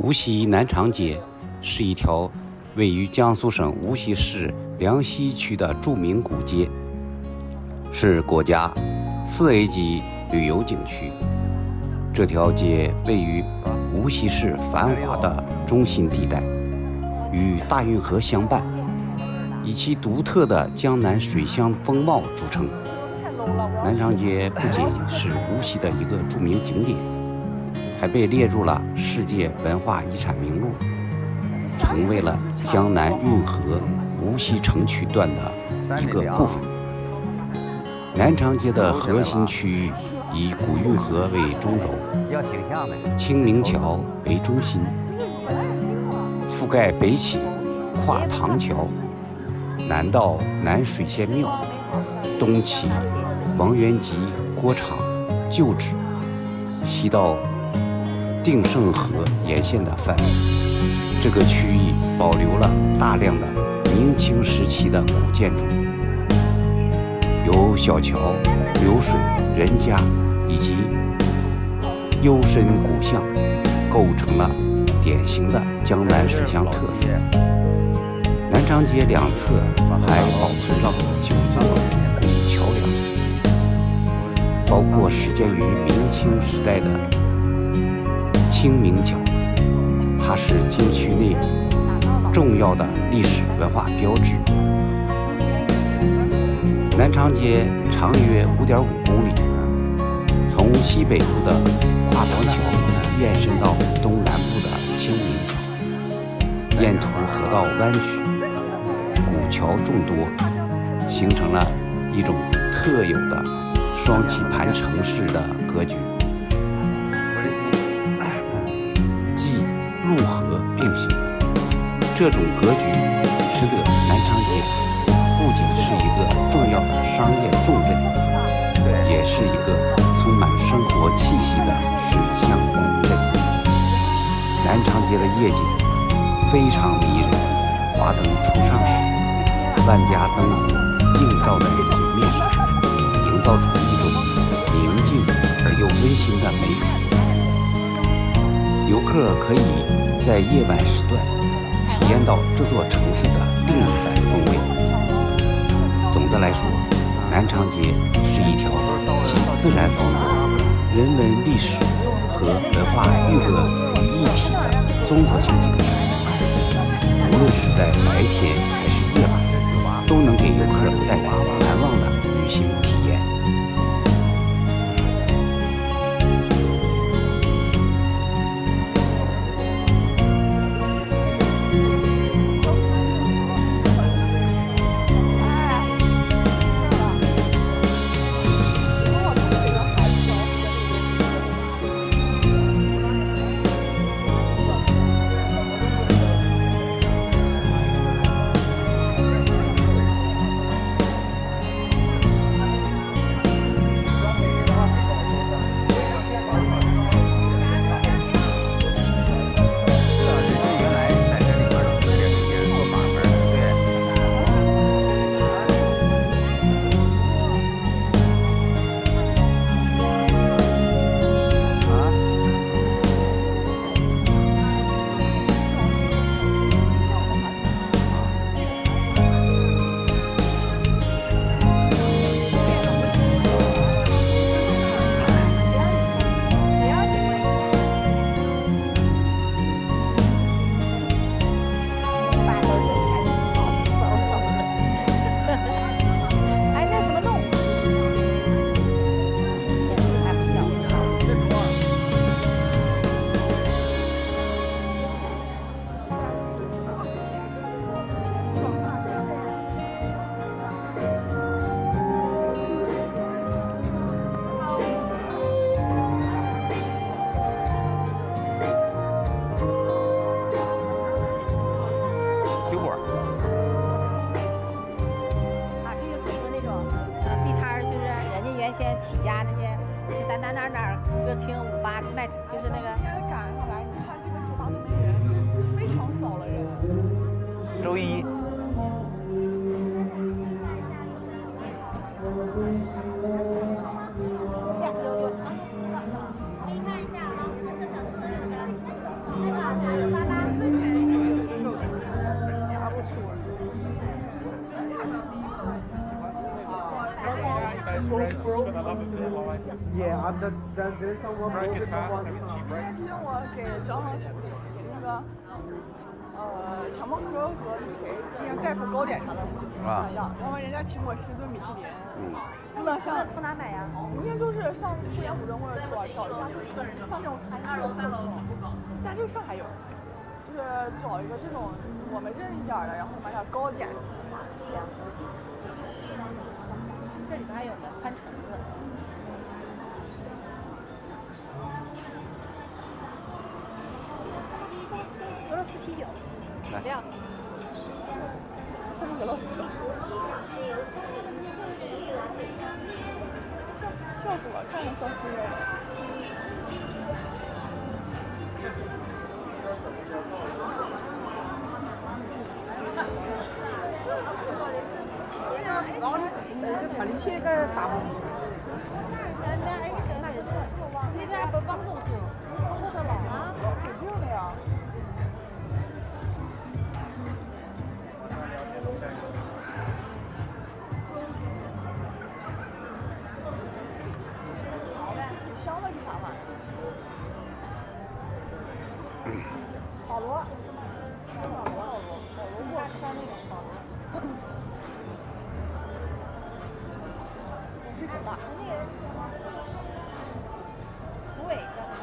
无锡南长街是一条位于江苏省无锡市梁溪区的著名古街，是国家4A 级旅游景区。这条街位于无锡市繁华的中心地带，与大运河相伴，以其独特的江南水乡风貌著称。南长街不仅是无锡的一个著名景点，还被列入了世界文化遗产名录，成为了江南运河无锡城区段的一个部分。南长街的核心区域以古运河为中轴，清明桥为中心，覆盖北起跨塘桥，南到南水仙庙，东起王元吉锅厂旧址，西到定胜河沿线的范围。这个区域保留了大量的明清时期的古建筑，有小桥、流水、人家以及幽深古巷，构成了典型的江南水乡特色。南长街两侧还保存了9座古桥梁，包括始建于明清时代的清明桥，它是景区内重要的历史文化标志。南长街长约5.5公里，从西北部的跨塘桥延伸到东南部的清明桥，沿途河道弯曲，古桥众多，形成了一种特有的双棋盘城市的格局，即陆河并行。这种格局使得南长街不仅是一个重要的商业重镇，也是一个充满生活气息的水乡古镇。南长街的夜景非常迷人，华灯初上时，万家灯火映照在水面上，营造出一种宁静而又温馨的美感。游客可以在夜晚时段体验到这座城市的另一番风味。总的来说，南长街是一条集自然风光、人文历史和文化娱乐于一体的综合性景点。无论是在白天还是夜晚，都能给游客带来难忘的旅行体验。起家那些，在哪歌厅舞吧卖，就是那个。赶上来，你看这个地方都没人，这非常少了人。周一。可以看一下啊，特色小吃都有的。Yeah,咱真上过某个上过。因为我给张航那个强梦科和谁今天盖夫糕点啥的一样，然后人家请我吃顿米其林。不能像从哪买呀？明天就是上富源五中或者找一家像这种餐厅有4种，但这个上海有，就是找一个这种我们认一点的，然后买点糕点。这里边还有呢，翻橙子。俄罗斯啤酒，来，不要。俄罗斯。笑死我，看着笑死我。这里写个啥东西？你这不帮助住？我的老啊，肯定的呀。香的是啥玩意儿？保罗，保罗过穿那个保罗。这挺大。芦苇叫什么？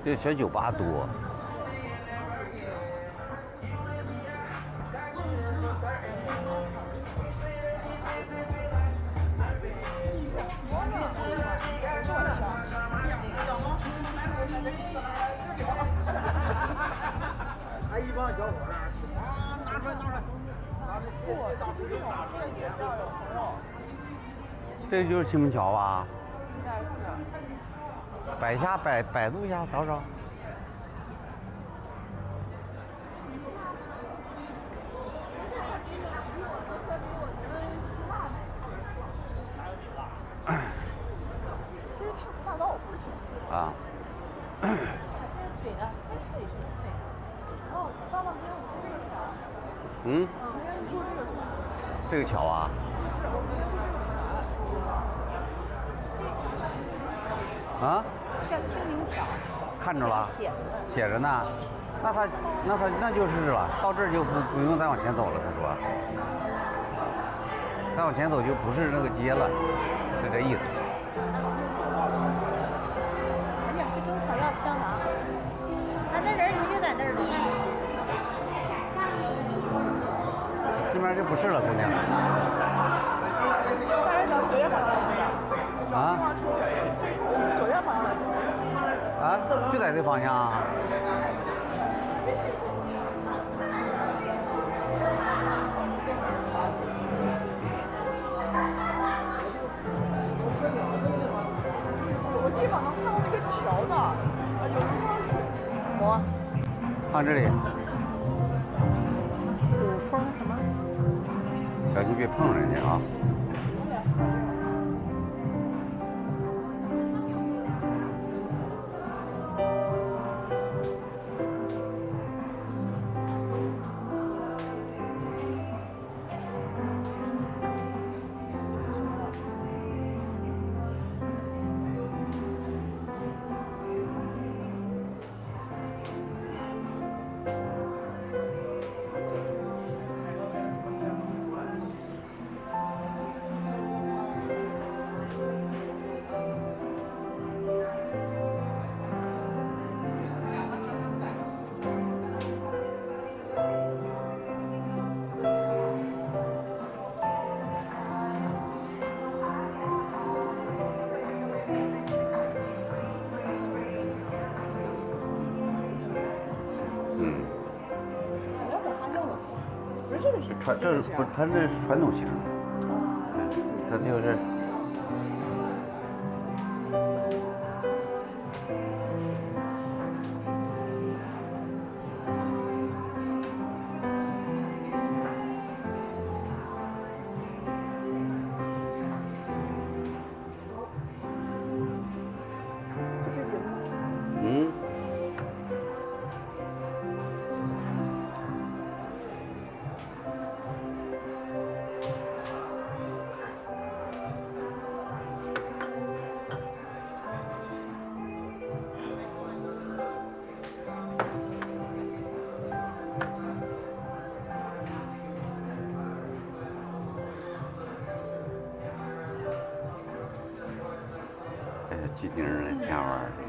这小酒吧多。还一帮小伙子啊，拿出来，拿这大水就拿出来点。这就是西门桥吧？应该是。百度一下找找。这是大道不行。啊。这水的，水是水。哦，爸爸没有吃这个桥。嗯。这个桥啊。啊？叫清明桥。看着了。写着呢。那就是了。到这儿就不用再往前走了。他说。再往前走就不是那个街了，是这意思。哎呀，这中草药香囊，那人影就在那儿呢。这边就不是了，姑娘。但是咱9月份来的，找地方出去。9月份来的。啊，就在这方向啊。有个地方能看到那个桥呢，有地方是我看这里。古风什么？小心别碰人家啊。这是不，它这是传统型，它就是。这是人吗？嗯。景的，挺好玩的。